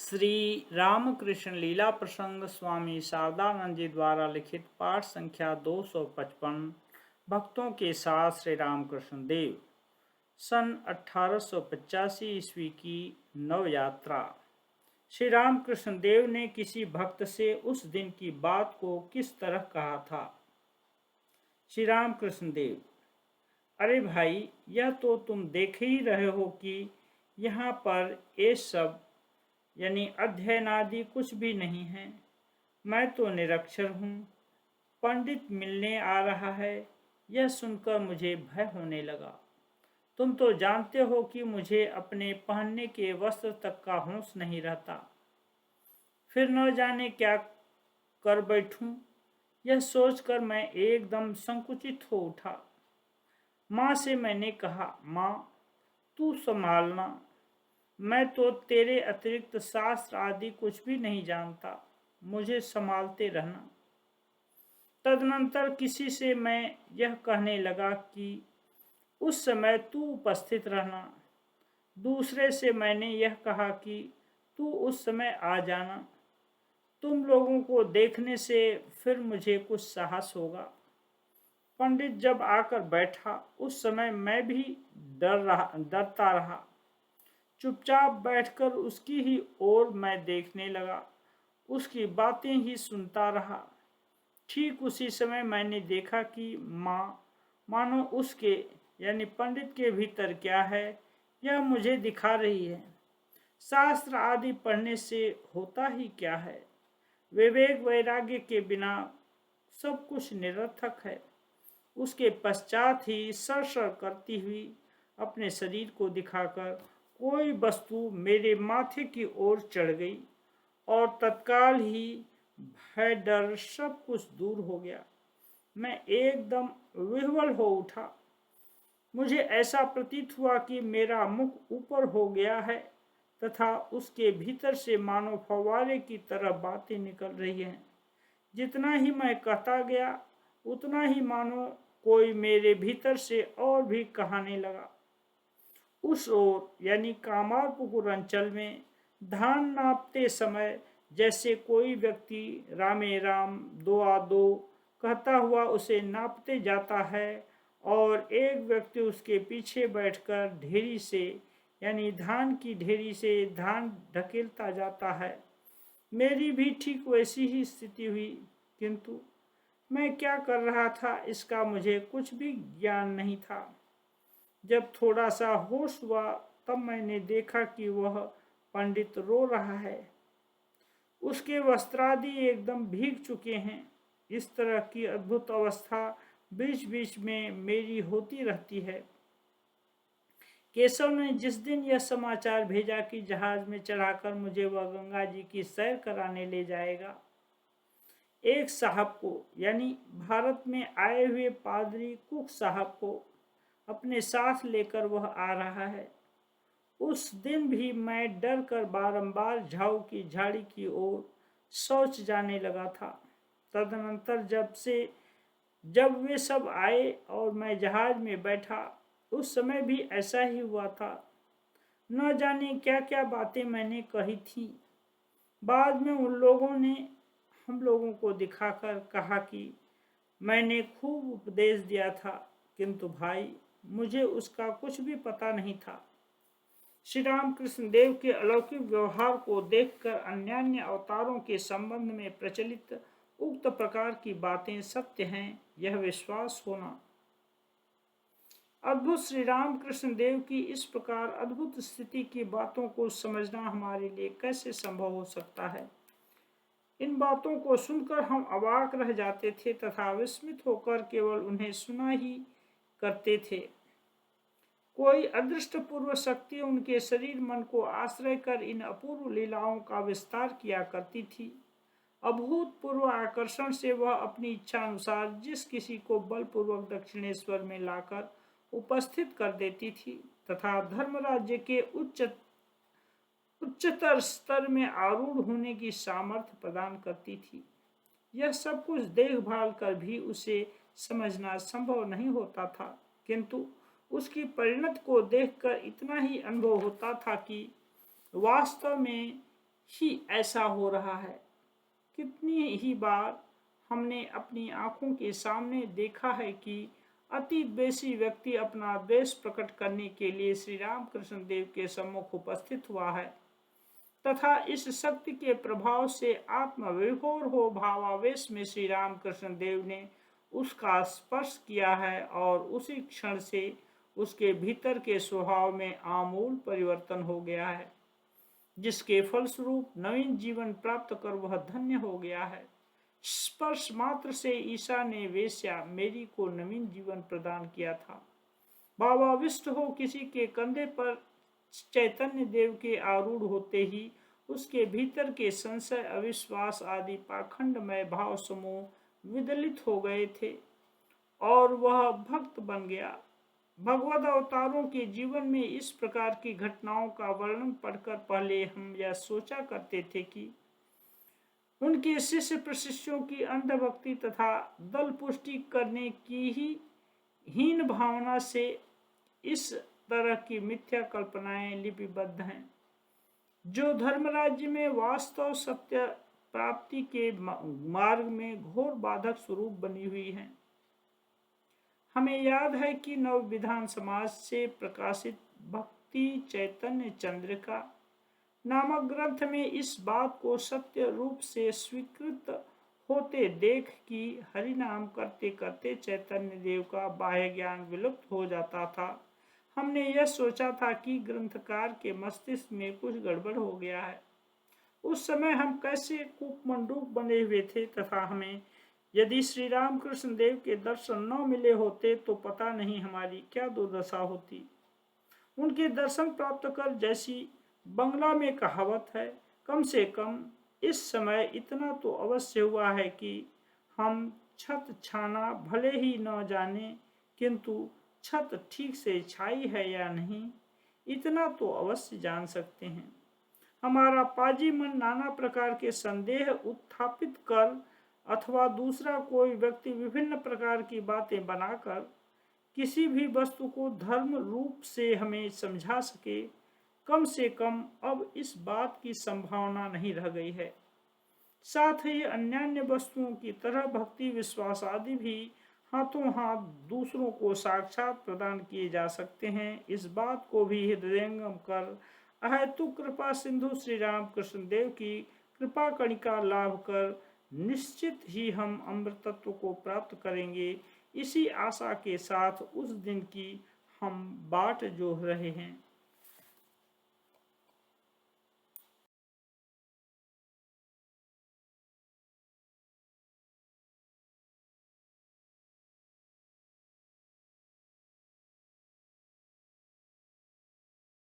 श्री रामकृष्ण लीला प्रसंग स्वामी शारदानंद जी द्वारा लिखित पाठ संख्या 255 भक्तों के साथ श्री रामकृष्ण देव सन 1885 ईस्वी की नव यात्रा। श्री रामकृष्ण देव ने किसी भक्त से उस दिन की बात को किस तरह कहा था। श्री रामकृष्ण देव: अरे भाई, यह तो तुम देख ही रहे हो कि यहाँ पर ये सब यानी अध्ययन आदि कुछ भी नहीं है। मैं तो निरक्षर हूँ। पंडित मिलने आ रहा है, यह सुनकर मुझे भय होने लगा। तुम तो जानते हो कि मुझे अपने पहनने के वस्त्र तक का होश नहीं रहता। फिर न जाने क्या कर बैठूं, यह सोचकर मैं एकदम संकुचित हो उठा। माँ से मैंने कहा, माँ तू संभालना, मैं तो तेरे अतिरिक्त शास्त्र आदि कुछ भी नहीं जानता, मुझे संभालते रहना। तदनंतर किसी से मैं यह कहने लगा कि उस समय तू उपस्थित रहना। दूसरे से मैंने यह कहा कि तू उस समय आ जाना। तुम लोगों को देखने से फिर मुझे कुछ साहस होगा। पंडित जब आकर बैठा उस समय मैं भी डरता रहा। चुपचाप बैठकर उसकी ही ओर मैं देखने लगा, उसकी बातें ही सुनता रहा। ठीक उसी समय मैंने देखा कि मानो उसके यानी पंडित के भीतर क्या है यह मुझे दिखा रही है। शास्त्र आदि पढ़ने से होता ही क्या है, विवेक वैराग्य के बिना सब कुछ निरर्थक है। उसके पश्चात ही सरसर करती हुई अपने शरीर को दिखाकर कोई वस्तु मेरे माथे की ओर चढ़ गई और तत्काल ही भय डर सब कुछ दूर हो गया। मैं एकदम विह्वल हो उठा। मुझे ऐसा प्रतीत हुआ कि मेरा मुख ऊपर हो गया है तथा उसके भीतर से मानो फव्वारे की तरह बातें निकल रही हैं। जितना ही मैं कहता गया उतना ही मानो कोई मेरे भीतर से और भी कहने लगा। उस ओर यानी कामारपुकुर अंचल में धान नापते समय जैसे कोई व्यक्ति रामे राम दो आ दो कहता हुआ उसे नापते जाता है और एक व्यक्ति उसके पीछे बैठकर ढेरी से यानी धान की ढेरी से धान ढकेलता जाता है। मेरी भी ठीक वैसी ही स्थिति हुई, किंतु मैं क्या कर रहा था इसका मुझे कुछ भी ज्ञान नहीं था। जब थोड़ा सा होश हुआ तब मैंने देखा कि वह पंडित रो रहा है। उसके वस्त्रादि एकदम भीग चुके हैं। इस तरह की अद्भुत अवस्था बीच बीच में मेरी होती रहती है। केशव ने जिस दिन यह समाचार भेजा कि जहाज में चढ़ाकर मुझे वह गंगा जी की सैर कराने ले जाएगा, एक साहब को यानी भारत में आए हुए पादरी कुक साहब को अपने साथ लेकर वह आ रहा है, उस दिन भी मैं डर कर बारंबार झाऊ की झाड़ी की ओर शौच जाने लगा था। तदनंतर जब वे सब आए और मैं जहाज में बैठा उस समय भी ऐसा ही हुआ था। न जाने क्या क्या बातें मैंने कही थी। बाद में उन लोगों ने हम लोगों को दिखाकर कहा कि मैंने खूब उपदेश दिया था, किंतु भाई मुझे उसका कुछ भी पता नहीं था। श्री रामकृष्ण देव के अलौकिक व्यवहार को देखकर अन्यान्य अवतारों के संबंध में प्रचलित उक्त प्रकार की बातें सत्य हैं, यह विश्वास होना। अद्भुत श्री रामकृष्ण देव की इस प्रकार अद्भुत स्थिति की बातों को समझना हमारे लिए कैसे संभव हो सकता है। इन बातों को सुनकर हम अवाक रह जाते थे तथा विस्मित होकर केवल उन्हें सुना ही करते थे। कोई अदृष्टपूर्व शक्ति उनके शरीर मन को आश्रय कर इन अपूर्व लीलाओं का विस्तार किया करती थी। अभूतपूर्व आकर्षण से वह अपनी इच्छा अनुसार जिस किसी को बलपूर्वक दक्षिणेश्वर में लाकर उपस्थित कर देती थी तथा धर्मराज्य के उच्चतर स्तर में आरूढ़ होने की सामर्थ्य प्रदान करती थी। यह सब कुछ देखभाल कर भी उसे समझना संभव नहीं होता था, किंतु उसकी परिणत को देखकर इतना ही अनुभव होता था कि वास्तव में ही ऐसा हो रहा है। कितनी ही बार हमने अपनी आंखों के सामने देखा है कि अति द्वेषी व्यक्ति अपना द्वेष प्रकट करने के लिए श्री रामकृष्ण देव के सम्मुख उपस्थित हुआ है तथा इस शक्ति के प्रभाव से आत्मविभोर हो भावावेश में श्री रामकृष्ण देव ने उसका स्पर्श किया है और उसी क्षण से उसके भीतर के स्वभाव में आमूल परिवर्तन हो गया है, जिसके फलस्वरूप नवीन जीवन प्राप्त कर वह धन्य हो गया है। स्पर्श मात्र से ईशा ने वेश्या मेरी को नवीन जीवन प्रदान किया था। भावाविष्ट हो किसी के कंधे पर चैतन्य देव के आरूढ़ होते ही उसके भीतर के संशय, अविश्वास आदि पाखंडमय भाव समूह विदलित हो गए थे और वह भक्त बन गया। भगवद अवतारों के जीवन में इस प्रकार की घटनाओं का वर्णन पढ़कर पहले हम यह सोचा करते थे कि उनके शिष्य प्रशिष्यों की अंधभक्ति तथा दल पुष्टि करने की ही हीन भावना से इस तरह की मिथ्या कल्पनाएं लिपिबद्ध हैं, जो धर्मराज्य में वास्तव सत्य प्राप्ति के मार्ग में घोर बाधक स्वरूप बनी हुई हैं। हमें याद है कि नवविधान समाज से प्रकाशित भक्ति चैतन्य चंद्रिका नामक ग्रंथ में इस बात को सत्य रूप से स्वीकृत होते देख कि हरिनाम करते करते चैतन्य देव का बाह्य ज्ञान विलुप्त हो जाता था, हमने यह सोचा था कि ग्रंथकार के मस्तिष्क में कुछ गड़बड़ हो गया है। उस समय हम कैसे कूपमंडूक बने हुए थे तथा हमें यदि श्री रामकृष्ण देव के दर्शन न मिले होते तो पता नहीं हमारी क्या दुर्दशा होती। उनके दर्शन प्राप्त कर, जैसी बंगला में कहावत है, कम से कम इस समय इतना तो अवश्य हुआ है कि हम छत छाना भले ही न जाने, किंतु छत ठीक से छाई है या नहीं इतना तो अवश्य जान सकते हैं। हमारा पाजी मन नाना प्रकार के संदेह उत्थापित कर अथवा दूसरा कोई व्यक्ति विभिन्न प्रकार की बातें बनाकर किसी भी वस्तु को धर्म रूप से हमें समझा सके, कम से कम अब इस बात की संभावना नहीं रह गई है। साथ ही अन्यान्य वस्तुओं की तरह भक्ति विश्वास आदि भी हाथों हाथ दूसरों को साक्षात प्रदान किए जा सकते हैं। इस बात को भी हृदयंगम कर अहेतुक कृपा सिंधु श्री रामकृष्ण देव की कृपा कणिका लाभ कर निश्चित ही हम अमृतत्व को प्राप्त करेंगे, इसी आशा के साथ उस दिन की हम बाट जोह रहे हैं।